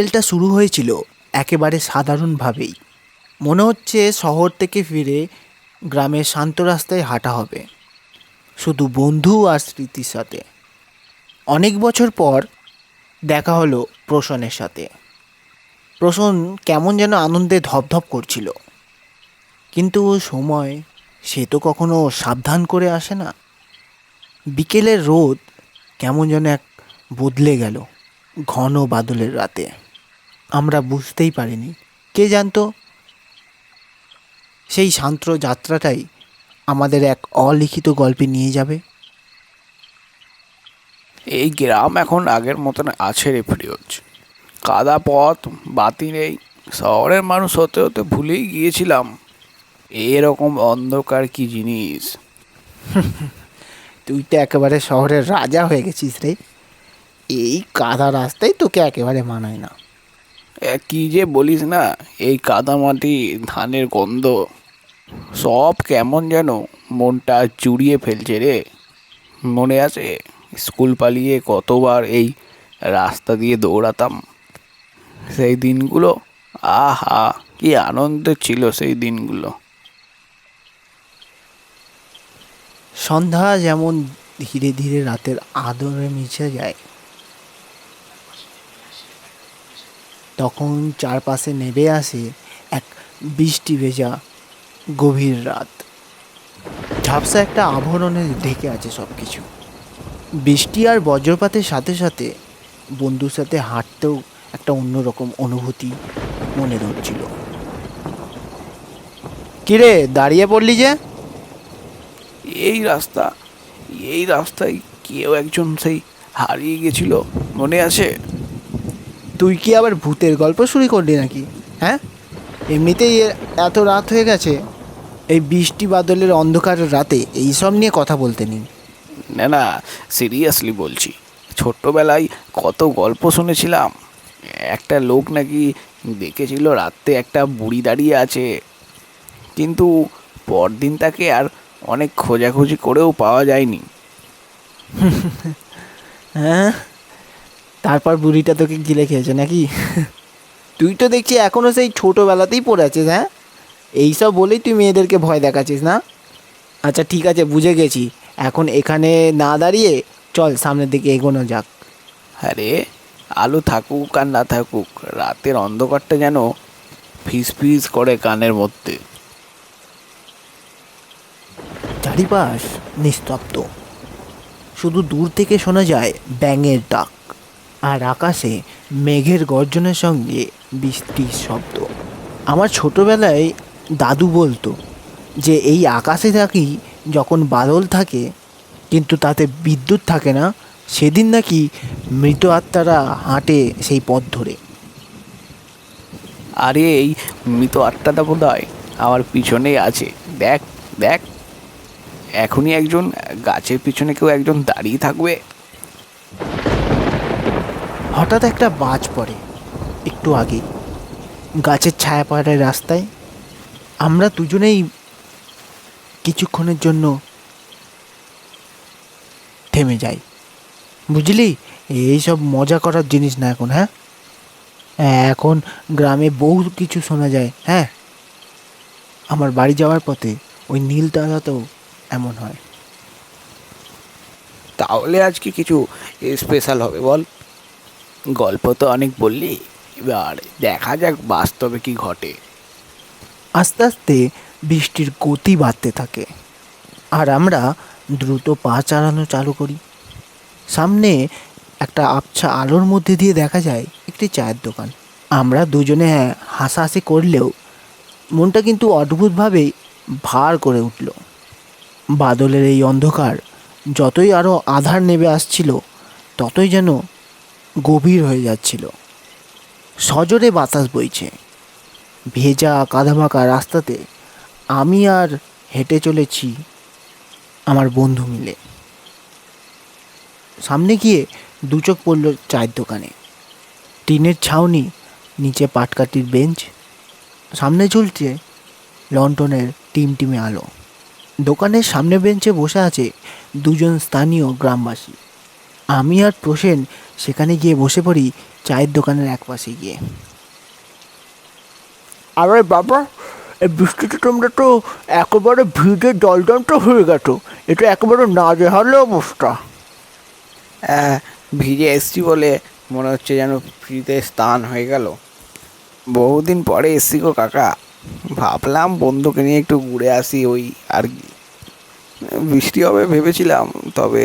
বিকেলটা শুরু হয়েছিল একেবারে সাধারণভাবেই। মনে হচ্ছে শহর থেকে ফিরে গ্রামের শান্ত রাস্তায় হাঁটা হবে, শুধু বন্ধু আর স্মৃতির সাথে। অনেক বছর পর দেখা হলো প্রসন্নের সাথে। প্রসন্ন কেমন যেন আনন্দে ধপধপ করছিল, কিন্তু সময় সে তো কখনো সাবধান করে আসে না। বিকেলের রোদ কেমন যেন এক বদলে গেল ঘন বাদলের রাতে। আমরা বুঝতেই পারিনি। কে জানতো সেই শান্ত যাত্রাটাই আমাদের এক অলিখিত গল্পে নিয়ে যাবে। এই গ্রাম এখন আগের মতন আছে রে ফিরোজ। কাদা পথ, বাতি নেই। শহরের মানুষ হতে হতে ভুলেই গিয়েছিলাম এরকম অন্ধকার কি জিনিস। তুই তো একেবারে শহরের রাজা হয়ে গেছিস রে। এই কাদা রাস্তায় তোকে একেবারে মানায় না। কি যে বলিস না, এই কাদা মাটি, ধানের গন্ধ, সব কেমন যেন মনটা জুড়িয়ে ফেলছে রে। মনে আছে স্কুল পালিয়ে কতবার এই রাস্তা দিয়ে দৌড়াতাম, সেই দিনগুলো। আহা, কি আনন্দ ছিল সেই দিনগুলো। সন্ধ্যা যেমন ধীরে ধীরে রাতের আদরে মিশে যায়, তখন চারপাশে নেমে আসে এক বৃষ্টি ভেজা গভীর রাত। ঝাপসা একটা আবরণে ঢেকে আছে সব কিছু। বৃষ্টি আর বজ্রপাতের সাথে সাথে বন্ধুর সাথে হাঁটতেও একটা অন্যরকম অনুভূতি মনে ধরছিল। কিরে, দাঁড়িয়ে পড়লি যে? এই রাস্তা, এই রাস্তায় কেউ একজন সেই হারিয়ে গেছিল, মনে আছে? তুই কি আবার ভূতের গল্প শুরু করলি নাকি? হ্যাঁ, এমনিতেই এত রাত হয়ে গেছে, এই বৃষ্টি বাদলের অন্ধকারের রাতে এইসব নিয়ে কথা বলতে নেই। না না, সিরিয়াসলি বলছি। ছোট্টবেলায় কত গল্প শুনেছিলাম। একটা লোক নাকি দেখেছিল রাত্রে একটা বুড়ি দাঁড়িয়ে আছে, কিন্তু পরদিন তাকে আর অনেক খোঁজাখুঁজি করেও পাওয়া যায়নি। হ্যাঁ, তারপর বুড়িটা তোকে গিলে খেয়েছে নাকি? তুই তো দেখছি এখনও সেই ছোটোবেলাতেই পড়ে আছিস। হ্যাঁ, এইসব বলেই তুই মেয়েদেরকে ভয় দেখাচ্ছিস না? আচ্ছা ঠিক আছে, বুঝে গেছি। এখন এখানে না দাঁড়িয়ে চল সামনের দিকে এগোনো যাক। আরে, আলো থাকুক আর না থাকুক, রাতের অন্ধকারটা যেন ফিস ফিস করে কানের মধ্যে। চারিপাশ নিস্তব্ধ, শুধু দূর থেকে শোনা যায় ব্যাঙের ডাক, আর আকাশে মেঘের গর্জনের সঙ্গে বৃষ্টির শব্দ। আমার ছোটোবেলায় দাদু বলতো যে এই আকাশে থাকি যখন বাদল থাকে কিন্তু তাতে বিদ্যুৎ থাকে না, সেদিন নাকি মৃত আত্মারা হাঁটে সেই পথ ধরে। আরে, এই মৃত আত্মাটা বোধ হয় আমার পিছনেই আছে। দেখ দেখ, এখনই একজন গাছের পিছনে কেউ একজন দাঁড়িয়ে থাকবে। হঠাৎ একটা বাজ পড়ে একটু আগে, গাছের ছায়া পড়ে রাস্তায়। আমরা দুজনেই কিছুক্ষণের জন্য থেমে যাই। বুঝলি, এইসব মজা করার জিনিস না এখন। হ্যাঁ, এখন গ্রামে বহু কিছু শোনা যায়। হ্যাঁ, আমার বাড়ি যাওয়ার পথে ওই নীল দাদাতেও এমন হয়। তাহলে আজকে কিছু স্পেশাল হবে বল। গল্প তো অনেক বললি, এবার দেখা যাক বাস্তবে কি ঘটে। আস্তে আস্তে বৃষ্টির গতি বাড়তে থাকে, আর আমরা দ্রুত পা চালানো চালু করি। সামনে একটা আবছা আলোর মধ্যে দিয়ে দেখা যায় একটি চায়ের দোকান। আমরা দুজনে হাসাহাসি করলেও মনটা কিন্তু অদ্ভুতভাবে ভার করে উঠল। বাদলের এই অন্ধকার যতই আরও আধার নেমে আসছিল, ততই যেন গভীর হয়ে যাচ্ছিল। সজোরে বাতাস বইছে, ভেজা কাদামাখা রাস্তাতে আমি আর হেঁটে চলেছি আমার বন্ধু মিলে। সামনে গিয়ে দু চোখ পড়ল চায়ের দোকানে। টিনের ছাউনি, নিচে পাটকাঠির বেঞ্চ, সামনে ঝুলছে লন্ঠনের টিমটিমে আলো। দোকানের সামনে বেঞ্চে বসে আছে দুজন স্থানীয় গ্রামবাসী। আমি আর প্রসেন সেখানে গিয়ে বসে পড়ি চায়ের দোকানের এক পাশে গিয়ে। আরে বাবা, এই বৃষ্টিতে তোমরা তো একেবারে ভিজে জলজন্ত হয়ে গেছো, এটা একেবারে নাজেহাল অবস্থা। ভিজে এসছি বলে মনে হচ্ছে যেন ফ্রিতে স্নান হয়ে গেল। বহুদিন পরে এসছি গো কাকা, ভাবলাম বন্ধুকে নিয়ে একটু ঘুরে আসি ওই আর কি। বৃষ্টি হবে ভেবেছিলাম, তবে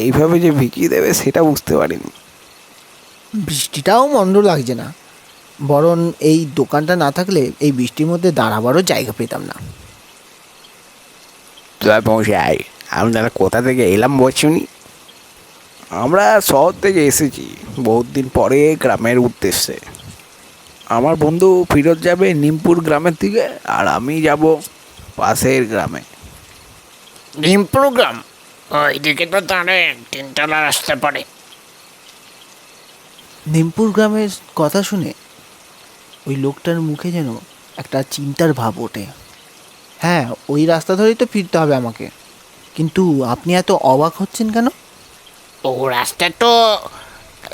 এইভাবে যে ভিজিয়ে দেবে সেটা বুঝতে পারিনি। বৃষ্টিটাও মন্দ লাগছে না, বরং এই দোকানটা না থাকলে এই বৃষ্টির মধ্যে দাঁড়াবারও জায়গা পেতাম না। মশাই, আপনারা কোথা থেকে এলাম বলছুনি? আমরা শহর থেকে এসেছি বহুত দিন পরে গ্রামের উদ্দেশ্যে। আমার বন্ধু ফিরত যাবে নিমপুর গ্রামের দিকে, আর আমি যাব পাশের গ্রামে। ডিমপুর গ্রাম, ওইদিকে তো তাহলে 3 তলা রাস্তা পড়ে। নিমপুর গ্রামের কথা শুনে ওই লোকটার মুখে যেন একটা চিন্তার ভাব ওঠে। হ্যাঁ, ওই রাস্তা ধরেই তো ফিরতে হবে আমাকে, কিন্তু আপনি এত অবাক হচ্ছেন কেন? ও রাস্তা তো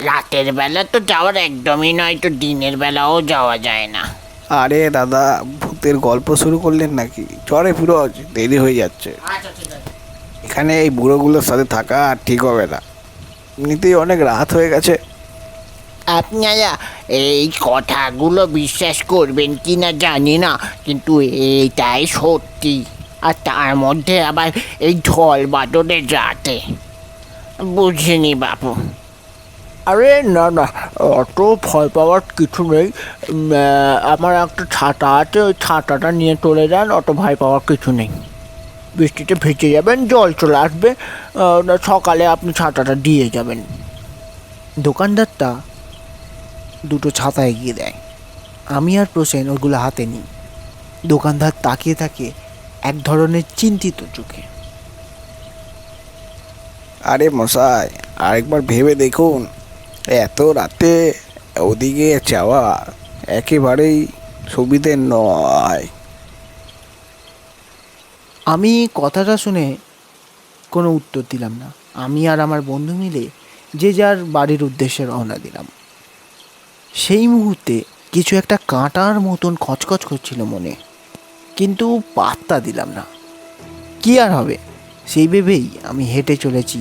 রাতের বেলা তো যাওয়ার একদমই নয়, তো দিনের বেলাও যাওয়া যায় না। আরে দাদা, ভূতের গল্প শুরু করলেন নাকি? চরে ফিরোজ, দেরি হয়ে যাচ্ছে। এখানে এই বুড়োগুলোর সাথে থাকা আর ঠিক হবে না, এমনিতেই অনেক রাত হয়ে গেছে। আপনারা এই কথাগুলো বিশ্বাস করবেন কি না জানি না, কিন্তু এইটাই সত্যি। আর তার মধ্যে আবার এই ঝড় বাদলের রাতে, বুঝিনি বাপু। আরে না না, অত ভয় পাওয়ার কিছু নেই। আমার একটা ছাতা আছে, ওই ছাতাটা নিয়ে চলে যান, অত ভয় পাওয়ার কিছু নেই। বৃষ্টিতে ভিজে যাবেন, জল চলে আসবে, সকালে আপনি ছাতাটা দিয়ে যাবেন। দোকানদারটা দুটো ছাতা এগিয়ে দেয়। আমি আর প্রসেন ওগুলো হাতে নিই। দোকানদার তাকিয়ে থাকে এক ধরনের চিন্তিত চোখে। আরে মশাই, আরেকবার ভেবে দেখুন, এত রাতে ওদিকে যাওয়া একেবারেই সুবিধে নয়। আমি কথাটা শুনে কোনো উত্তর দিলাম না। আমি আর আমার বন্ধু মিলে যে যার বাড়ির উদ্দেশ্যে রওনা দিলাম। সেই মুহূর্তে কিছু একটা কাঁটার মতন খচখচ করছিল মনে, কিন্তু পাত্তা দিলাম না। কি আর হবে, সেই ভেবেই আমি হেঁটে চলেছি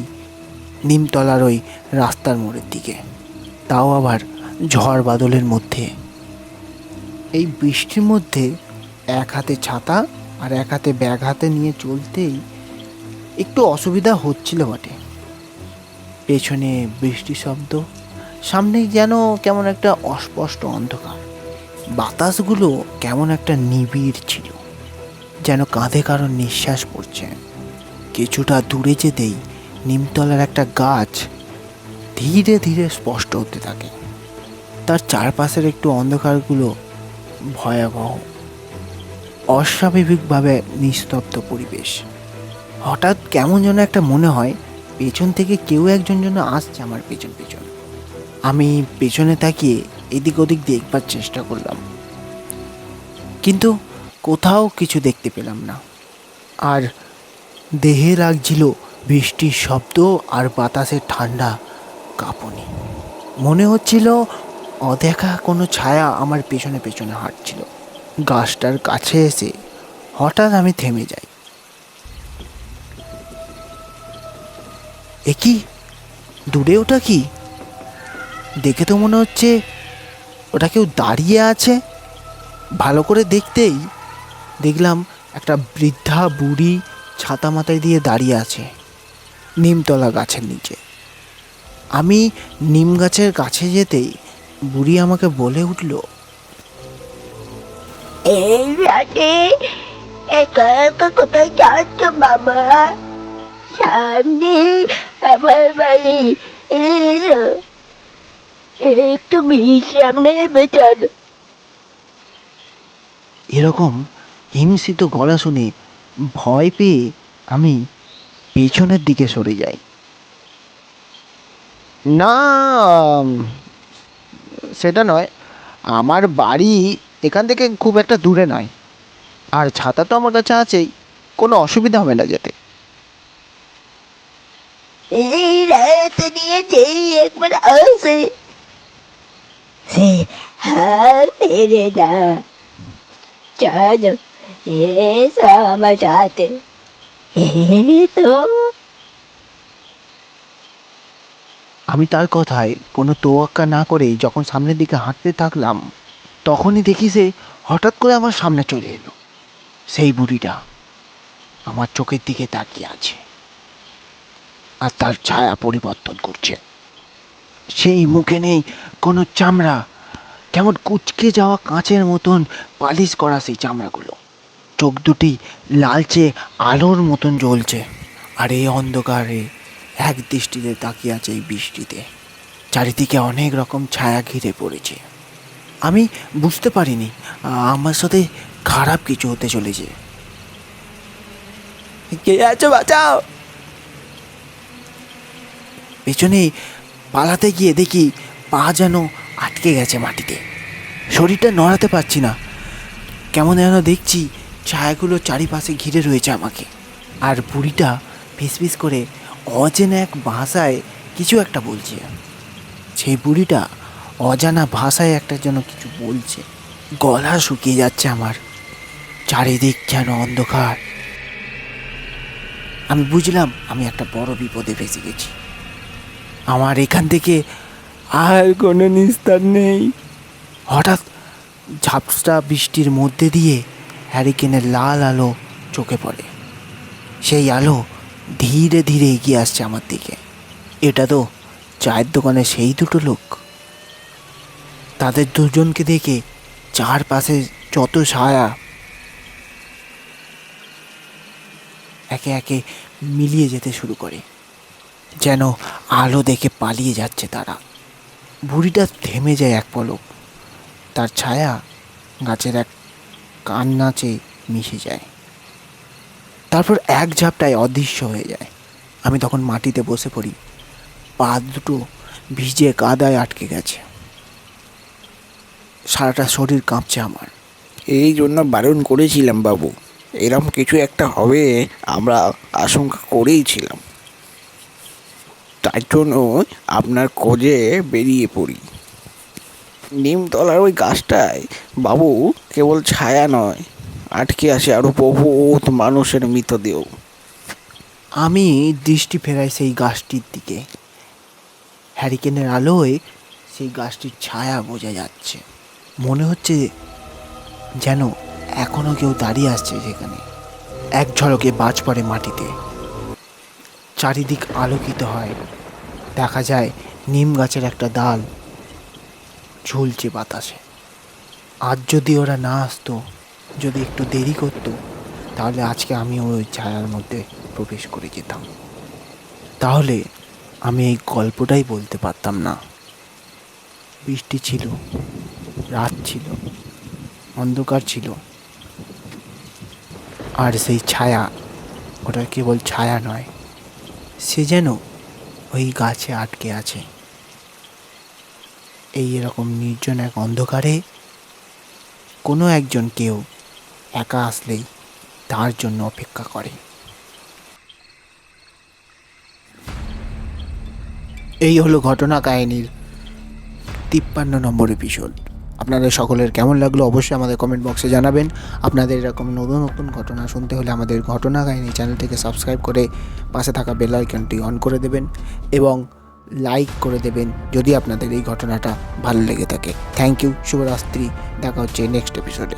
নিমতলার ওই রাস্তার মোড়ের দিকে, তাও আবার ঝড় বাদলের মধ্যে। এই বৃষ্টির মধ্যে এক হাতে ছাতা আর এক হাতে ব্যাগ হাতে নিয়ে চলতেই একটু অসুবিধা হচ্ছিল বটে। পেছনে বৃষ্টির শব্দ, সামনে যেন কেমন একটা অস্পষ্ট অন্ধকার। বাতাসগুলো কেমন একটা নিবিড় ছিল, যেন কাঁধে কারো নিঃশ্বাস পড়ছে। কিছুটা দূরে যেতেই নিমতলার একটা গাছ ধীরে ধীরে স্পষ্ট হতে থাকে। তার চারপাশের একটু অন্ধকারগুলো ভয়াবহ, অস্বাভাবিকভাবে নিস্তব্ধ পরিবেশ। হঠাৎ কেমন যেন একটা মনে হয় পেছন থেকে কেউ একজন যেন আসছে আমার পেছন পেছন। আমি পেছনে তাকিয়ে এদিক ওদিক দেখবার চেষ্টা করলাম, কিন্তু কোথাও কিছু দেখতে পেলাম না। আর দেহে লাগছিল বৃষ্টির শব্দ আর বাতাসের ঠান্ডা কাঁপুনি। মনে হচ্ছিল অদেখা কোনো ছায়া আমার পেছনে পেছনে হাঁটছিল। গাছটার কাছে এসে হঠাৎ আমি থেমে যাই। এ কি, দূরে ওটা কি? দেখে তো মনে হচ্ছে ওটা কেউ দাঁড়িয়ে আছে। ভালো করে দেখতেই দেখলাম একটা বৃদ্ধা বুড়ি ছাতা মাথায় দিয়ে দাঁড়িয়ে আছে নিমতলা গাছের নিচে। আমি নিম গাছের কাছে যেতেই বুড়ি আমাকে বলে উঠল, এই রাতে একা একা কোথায় যাচ্ছ বাবা? সামনে আমার বাড়ি, এসো, একটু বিশ্রাম নেবে চলো। এরকম হিমশীত গলা শুনে ভয় পেয়ে আমি পেছনের দিকে সরে যাই। না, সেটা নয়, আমার বাড়ি এখান থেকে খুব একটা দূরে নয়, আর ছাতা তো আমার কাছে আছেই, কোনো অসুবিধা হবে না যেতে। এই রাত নিয়েছে একবার আসে সে হার মেরে না চলো এসো আমার সাথে এই তো আমি তার কথায় কোনো তোয়াক্কা না করেই যখন সামনের দিকে হাঁটতে থাকলাম, তখনই দেখি সে হঠাৎ করে আমার সামনে চলে এলো। সেই বুড়িটা আমার চোখের দিকে তাকিয়ে আছে আর তার ছায়া পরিবর্তন করছে। সেই মুখে নেই কোনো চামড়া, কেমন কুঁচকে যাওয়া কাঁচের মতন পালিশ করা সেই চামড়াগুলো। চোখ দুটি লালচে আলোর মতন জ্বলছে, আর এই অন্ধকারে এক দৃষ্টিতে তাকিয়ে আছে এই বৃষ্টিতে। চারিদিকে অনেক রকম ছায়া ঘিরে পড়েছে। আমি বুঝতে পারিনি আমার সাথে খারাপ কিছু হতে চলেছে। কে আছো, বাঁচাও! পেছনে পালাতে গিয়ে দেখি পা যেন আটকে গেছে মাটিতে, শরীরটা নড়াতে পারছি না। কেমন যেন দেখছি ছায়াগুলো চারিপাশে ঘিরে রয়েছে আমাকে, আর বুড়িটা ফিসফিস করে অচেনা এক ভাষায় কিছু একটা বলছে। সেই বুড়িটা অজানা ভাষায় একটা যেন কিছু বলছে। গলা শুকিয়ে যাচ্ছে আমার, চারিদিক যেন অন্ধকার। আমি বুঝলাম আমি একটা বড় বিপদে ফেসে গেছি। আমার এখান থেকে আর কোনো নিস্তার নেই। হঠাৎ ঝাপসা বৃষ্টির মধ্যে দিয়ে হ্যারিকেনের লাল আলো চোখে পড়ে। সেই আলো ধীরে ধীরে এগিয়ে আসছে আমার দিকে। এটা তো চায়ের দোকানে সেই দুটো লোক। তাদের দুজনকে দেখে চারপাশে যত ছায়া একে একে মিলিয়ে যেতে শুরু করে, যেন আলো দেখে পালিয়ে যাচ্ছে তারা। বুড়িটা থেমে যায় এক পলক, তার ছায়া গাছের এক কান্নাচে মিশে যায়, তারপর এক ঝাপটায় অদৃশ্য হয়ে যায়। আমি তখন মাটিতে বসে পড়ি, পা দুটো ভিজে কাদায় আটকে গেছে, সারাটা শরীর কাঁপছে আমার। এই জন্য বারণ করেছিলাম বাবু, এরম কিছু একটা হবে আমরা আশঙ্কা করেইছিলাম, তার জন্য আপনার খোঁজে বেরিয়ে পড়ি। নিমতলার ওই গাছটায় বাবু কেবল ছায়া নয়, আটকে আছে আরও বহুত মানুষের মৃতদেহ। আমি দৃষ্টি ফেরাই সেই গাছটির দিকে। হ্যারিকেনের আলোয় সেই গাছটির ছায়া বোঝা যাচ্ছে। মনে হচ্ছে যেন এখনো কেউ দাঁড়িয়ে আসছে সেখানে। এক ঝলকে বাজ পড়ে মাটিতে, চারিদিক আলোকিত হয়। দেখা যায় নিম গাছের একটা ডাল ঝুলছে বাতাসে। আজ যদি ওরা না আসতো, যদি একটু দেরি করতো, তাহলে আজকে আমি ওই ছায়ার মধ্যে প্রবেশ করে যেতাম। তাহলে আমি এই গল্পটাই বলতে পারতাম না। বৃষ্টি ছিল, রাত ছিল, অন্ধকার ছিল, আর সেই ছায়া, ওটা কেবল ছায়া নয়, সে যেন ওই গাছে আটকে আছে। এই এরকম নির্জন এক অন্ধকারে কোনো একজন কেউ একা আসলেই তার জন্য অপেক্ষা করে। এই হলো ঘটনা কাহিনীর 53 নম্বর এপিসোড। আপনাদের সকলের কেমন লাগলো অবশ্যই আমাদের কমেন্ট বক্সে জানাবেন। আপনাদের এরকম নতুন নতুন ঘটনা শুনতে হলে আমাদের ঘটনা কাহিনী চ্যানেলটিকে সাবস্ক্রাইব করে পাশে থাকা বেল আইকনটি অন করে দেবেন এবং লাইক করে দেবেন যদি আপনাদের এই ঘটনাটা ভালো লেগে থাকে। থ্যাংক ইউ, শুভরাত্রি, দেখা হচ্ছে নেক্সট এপিসোডে।